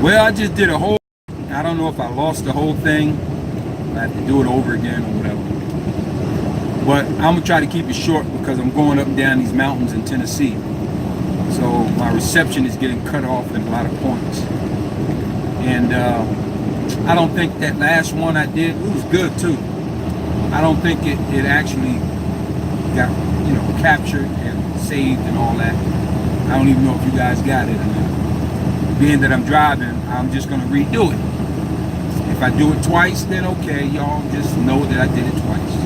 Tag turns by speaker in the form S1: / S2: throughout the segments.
S1: Well, I just did a whole, I don't know if I lost the whole thing. I have to do it over again or whatever. But I'm going to try to keep it short because I'm going up and down these mountains in Tennessee. So my reception is getting cut off in a lot of points. And I don't think that last one I did, it was good too. I don't think it actually got, captured and saved and all that. I don't even know if you guys got it or not. Being that I'm driving, I'm just going to redo it. If I do it twice, then okay, y'all just know that I did it twice.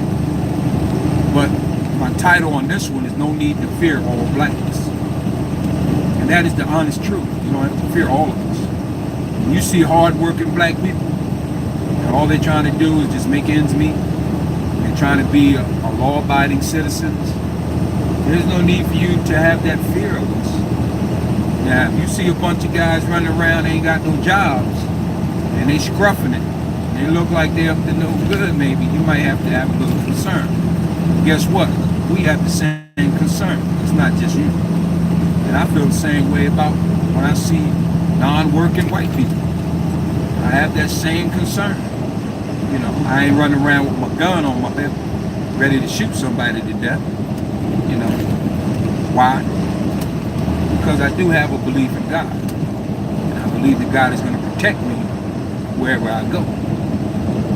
S1: But my title on this one is No Need to Fear All Blacks. And that is the honest truth. You don't have to fear all of us. When you see hard-working black people, and all they're trying to do is just make ends meet, they're trying to be a law-abiding citizens, there's no need for you to have that fear of us. Now, if you see a bunch of guys running around, they ain't got no jobs, and they scruffing it, they look like they're up to no good maybe, you might have to have a little concern. Guess what? We have the same concern. It's not just you. And I feel the same way about when I see non-working white people. I have that same concern. I ain't running around with my gun on my hip, ready to shoot somebody to death. Why? Because I do have a belief in God. And I believe that God is going to protect me wherever I go.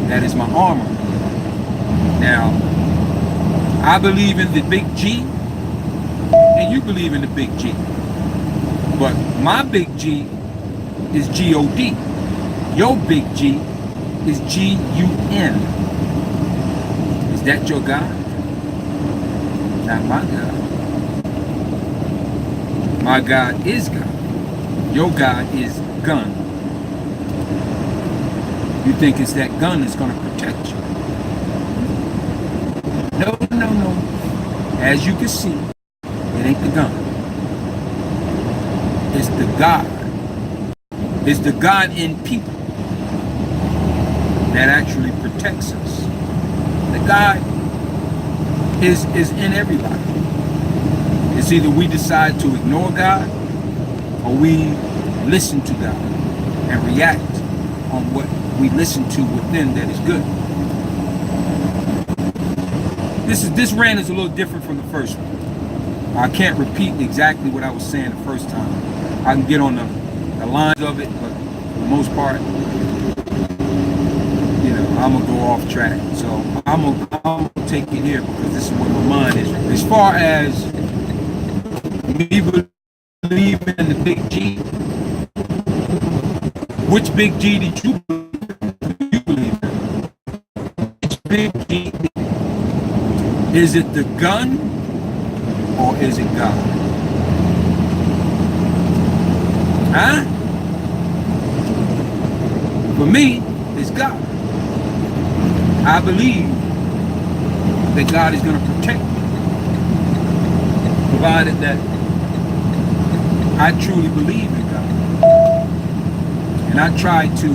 S1: That is my armor. Now, I believe in the big G, and you believe in the big G. But my big G is G-O-D. Your big G is G-U-N. Is that your God? Not my God. My God is God. Your God is gun. You think it's that gun that's going to protect you? No, no, no. As you can see, it ain't the gun. It's the God. It's the God in people that actually protects us. The God is in everybody. It's either we decide to ignore God or we listen to God and react on what we listen to within that is good. This rant is a little different from the first one. I can't repeat exactly what I was saying the first time. I can get on the lines of it, but for the most part, I'm gonna go off track. So I'm gonna take it here because this is where my mind is. As far as me believing in the big G, which big G did you believe in? Which big G? Is it the gun or is it God? Huh? For me, it's God. I believe that God is going to protect me, provided that I truly believe in God. And I try to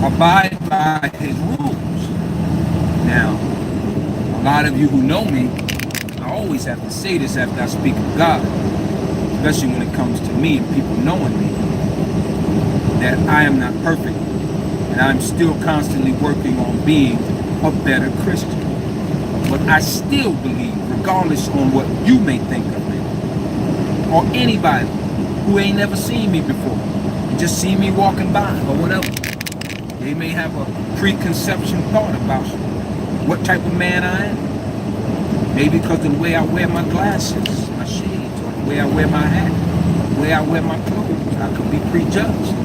S1: abide by his rules. Now, a lot of you who know me, I always have to say this after I speak of God, especially when it comes to me and people knowing me, that I am not perfect. And I'm still constantly working on being a better Christian. But I still believe, regardless on what you may think of me, or anybody who ain't never seen me before, and just see me walking by or whatever, they may have a preconception thought about what type of man I am. Maybe because of the way I wear my glasses, my shades, or the way I wear my hat, the way I wear my clothes, I could be prejudged.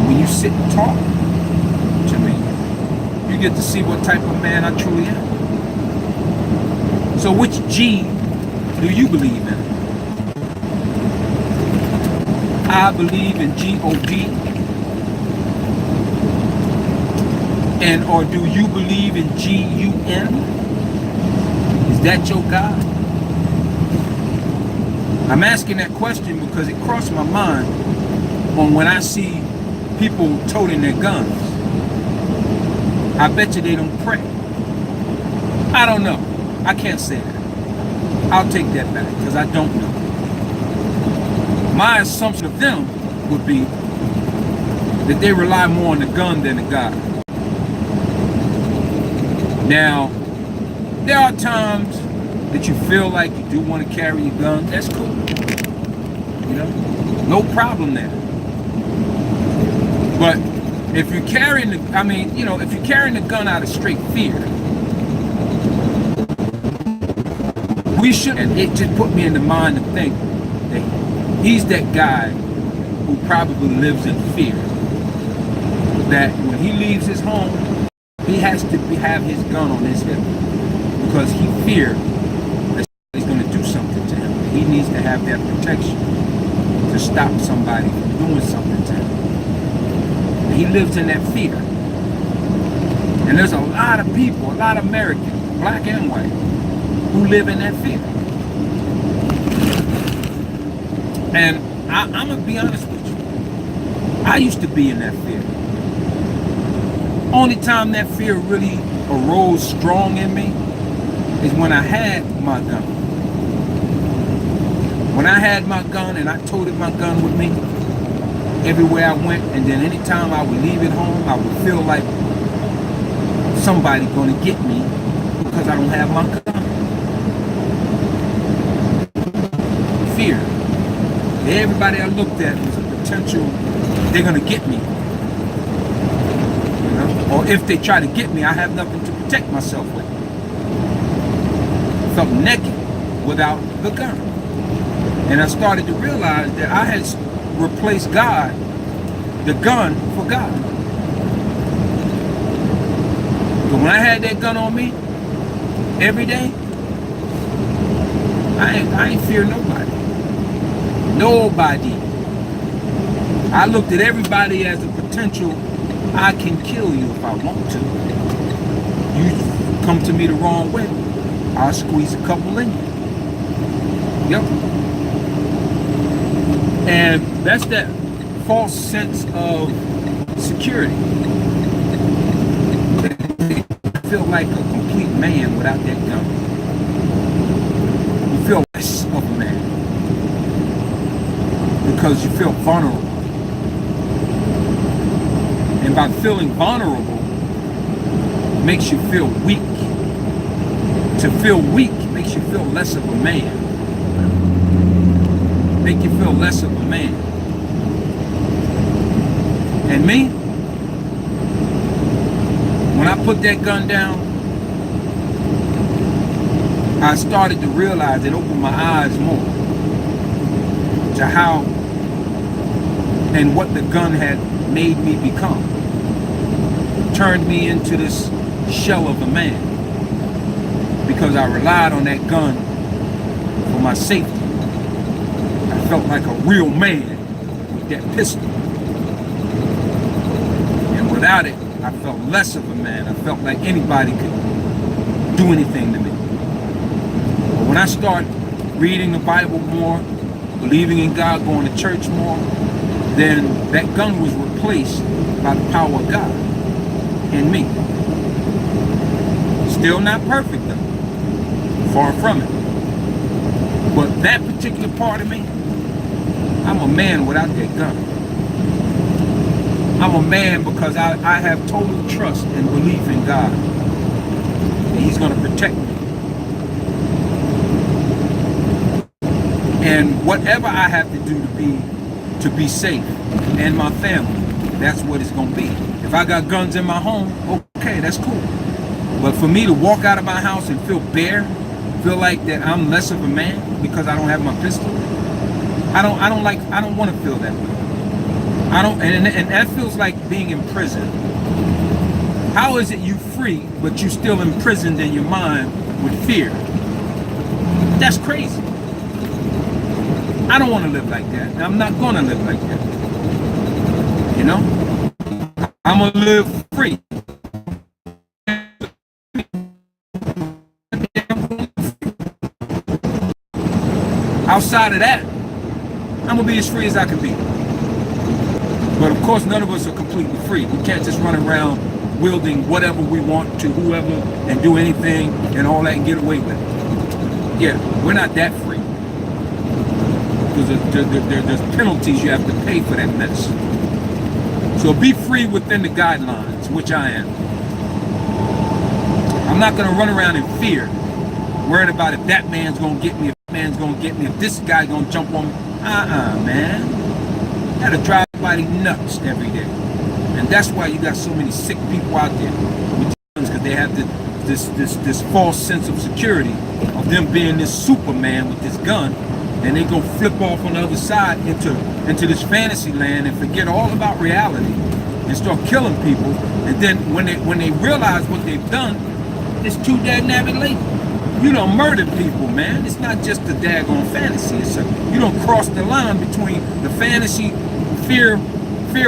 S1: When you sit and talk to me, you get to see what type of man I truly am. So which G do you believe in? I believe in G-O-D. And or do you believe in G-U-N? Is that your God? I'm asking that question because it crossed my mind on when I see people toting their guns. I bet you they don't pray. I don't know. I can't say that. I'll take that back because I don't know. My assumption of them would be that they rely more on the gun than the God. Now, there are times that you feel like you do want to carry your gun. That's cool. You know, no problem there. But if you're carrying the, if you're carrying the gun out of straight fear, we should, and it just put me in the mind to think that he's that guy who probably lives in fear. That when he leaves his home, he has to have his gun on his hip because he fears that he's going to do something to him. He needs to have that protection to stop somebody from doing something to him. And he lives in that fear. And there's a lot of people, a lot of Americans, black and white, who live in that fear. And I'm going to be honest with you. I used to be in that fear. Only time that fear really arose strong in me is when I had my gun. When I had my gun and I toted my gun with me everywhere I went, and then anytime I would leave it home, I would feel like somebody's going to get me because I don't have my gun. Fear. Everybody I looked at was a potential, they're going to get me. Or if they try to get me, I have nothing to protect myself with. I felt naked without the gun. And I started to realize that I had replaced God, the gun, for God. So when I had that gun on me, every day, I ain't fear nobody. Nobody. I looked at everybody as a potential, I can kill you if I want to. You come to me the wrong way, I'll squeeze a couple in you. Yep. And that's that false sense of security. You feel like a complete man without that gun. You feel less of a man because you feel vulnerable. And by feeling vulnerable makes you feel weak. To feel weak makes you feel less of a man. Make you feel less of a man. And me, when I put that gun down, I started to realize, it opened my eyes more to how and what the gun had made me become. Turned me into this shell of a man because I relied on that gun for my safety. I felt like a real man with that pistol. And without it, I felt less of a man. I felt like anybody could do anything to me. But when I started reading the Bible more, believing in God, going to church more, then that gun was replaced by the power of God in me. Still not perfect though. Far from it. But that particular part of me, I'm a man without that gun. I'm a man because I have total trust and belief in God. And He's going to protect me. And whatever I have to do to be safe and my family, that's what it's going to be. If I got guns in my home, okay, that's cool. But for me to walk out of my house and feel bare, feel like that I'm less of a man because I don't have my pistol, I don't want to feel that way. And that feels like being in prison. How is it you free, but you still imprisoned in your mind with fear? That's crazy. I don't want to live like that. I'm not going to live like that. You know? I'm going to live free. Outside of that, I'm going to be as free as I can be. But of course, none of us are completely free. We can't just run around wielding whatever we want to whoever and do anything and all that and get away with it. Yeah, we're not that free. because there's penalties you have to pay for that mess. So be free within the guidelines, which I am. I'm not going to run around in fear, worried about if that man's going to get me, if that man's going to get me, if this guy's going to jump on me. Man. You got to drive somebody nuts every day. And that's why you got so many sick people out there with guns, because they have this false sense of security of them being this Superman with this gun, and they go flip off on the other side into this fantasy land and forget all about reality and start killing people. And then when they realize what they've done, it's too daggone late. You don't murder people, man. It's not just a daggone fantasy. You don't cross the line between the fantasy, fear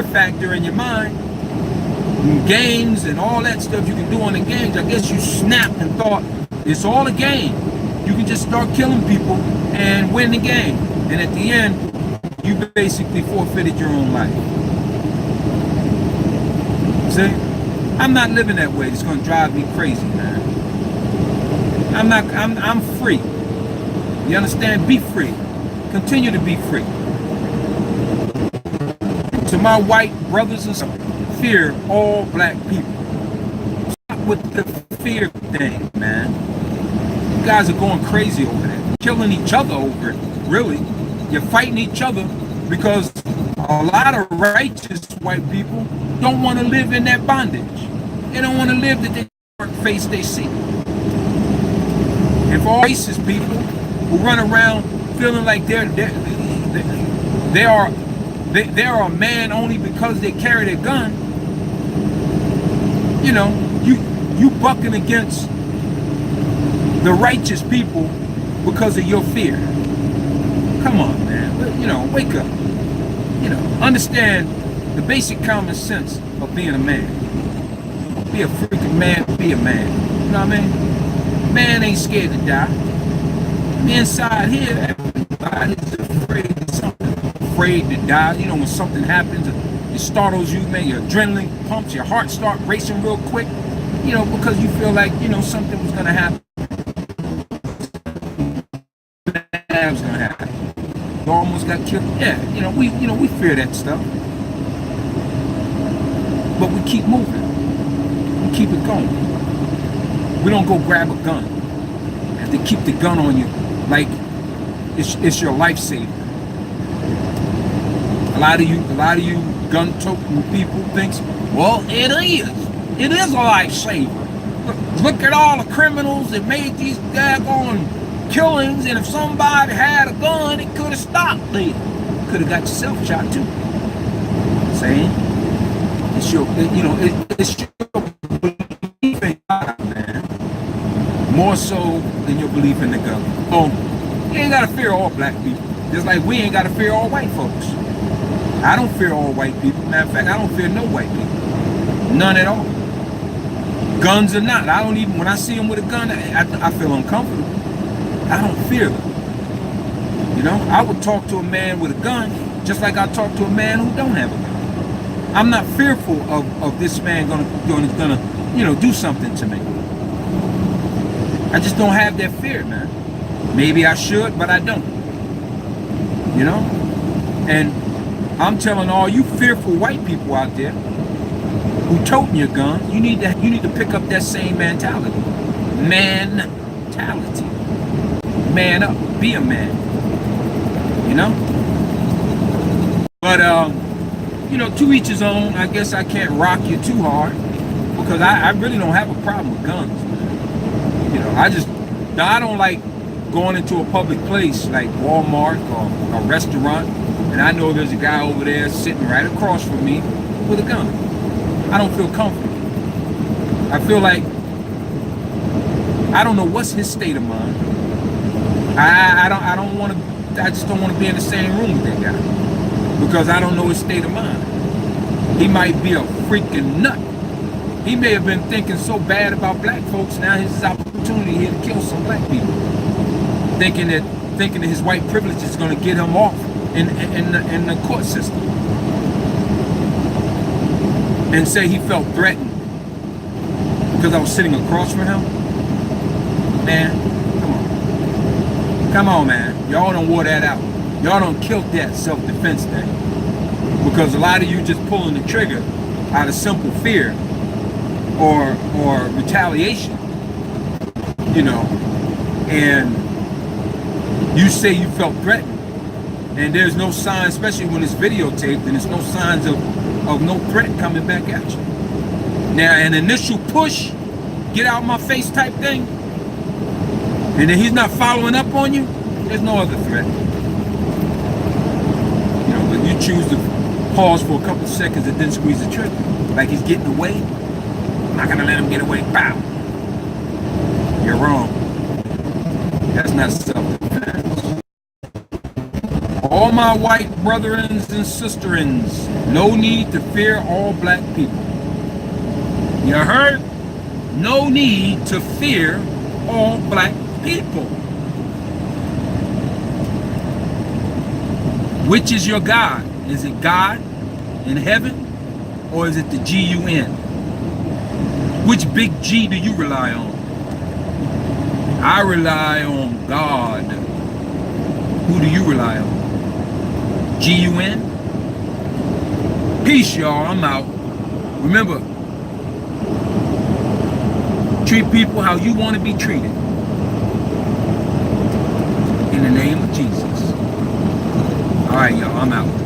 S1: factor in your mind, and games and all that stuff you can do on the games. I guess you snapped and thought it's all a game. You can just start killing people and win the game. And at the end, you basically forfeited your own life. See? I'm not living that way. It's going to drive me crazy, man. I'm free. You understand? Be free. Continue to be free. To my white brothers and sisters, fear all black people. Stop with the fear thing, man. You guys are going crazy over that. Killing each other over it, really. You're fighting each other because a lot of righteous white people don't want to live in that bondage. They don't want to live the face they see. And for all racist people who run around feeling like they are a man only because they carry their gun, you know, you bucking against the righteous people because of your fear. Come on, man. You know, wake up. You know, understand the basic common sense of being a man. Be a freaking man, be a man. You know what I mean? Man ain't scared to die. Inside here, everybody's afraid of something. Afraid to die. You know, when something happens, it startles you, man, your adrenaline pumps, your heart start racing real quick, you know, because you feel like, you know, something was going to happen. That was going to happen. You almost got killed. Yeah, we fear that stuff. But we keep moving. We keep it going. We don't go grab a gun. You have to keep the gun on you like it's your lifesaver. A lot of you gun-toting people thinks, well, it is a lifesaver. Look at all the criminals that made these daggone killings, and if somebody had a gun, it could have stopped them. Could have got yourself shot too. Saying it's your, it's your belief in God, man. More so than your belief in the gun. Oh, you ain't gotta fear all black people. Just like we ain't gotta fear all white folks. I don't fear all white people. Matter of fact, I don't fear no white people. None at all. Guns or not. I don't even, when I see them with a gun, I feel uncomfortable. I don't fear them. You know, I would talk to a man with a gun just like I talk to a man who don't have a gun. I'm not fearful of this man gonna do something to me. I just don't have that fear, man. Maybe I should, but I don't. You know? And I'm telling all you fearful white people out there who toting your guns, you need to pick up that same mentality. Man-tality. Man up. Be a man. You know? But to each his own. I guess I can't rock you too hard because I really don't have a problem with guns. You know, I don't like going into a public place like Walmart or a restaurant, and I know there's a guy over there sitting right across from me with a gun. I don't feel comfortable. I feel like I don't know what's his state of mind. I just don't want to be in the same room with that guy because I don't know his state of mind. He might be a freaking nut. He may have been thinking so bad about black folks. Now here's his opportunity here to kill some black people, thinking that his white privilege is going to get him off in the court system, and say he felt threatened because I was sitting across from him. Man, come on, man, y'all don't wore that out. Y'all don't killed that self-defense thing. Because a lot of you just pulling the trigger out of simple fear or retaliation, you know, and you say you felt threatened, and there's no sign, especially when it's videotaped, and there's no signs of no threat coming back at you. Now, an initial push, get out my face type thing, and then he's not following up on you, there's no other threat. You know, but you choose to pause for a couple seconds and then squeeze the trigger. Like he's getting away. I'm not gonna let him get away. Pow! You're wrong. That's not self-defense. All my white brethrens and sisterins, no need to fear all black people. You heard? No need to fear all black people. Which is your God? Is it God in heaven, or is it the G-U-N? Which big G do you rely on? I rely on God. Who do you rely on? G-U-N? Peace, y'all. I'm out. Remember, treat people how you want to be treated. In the name of Jesus. All right, y'all. I'm out.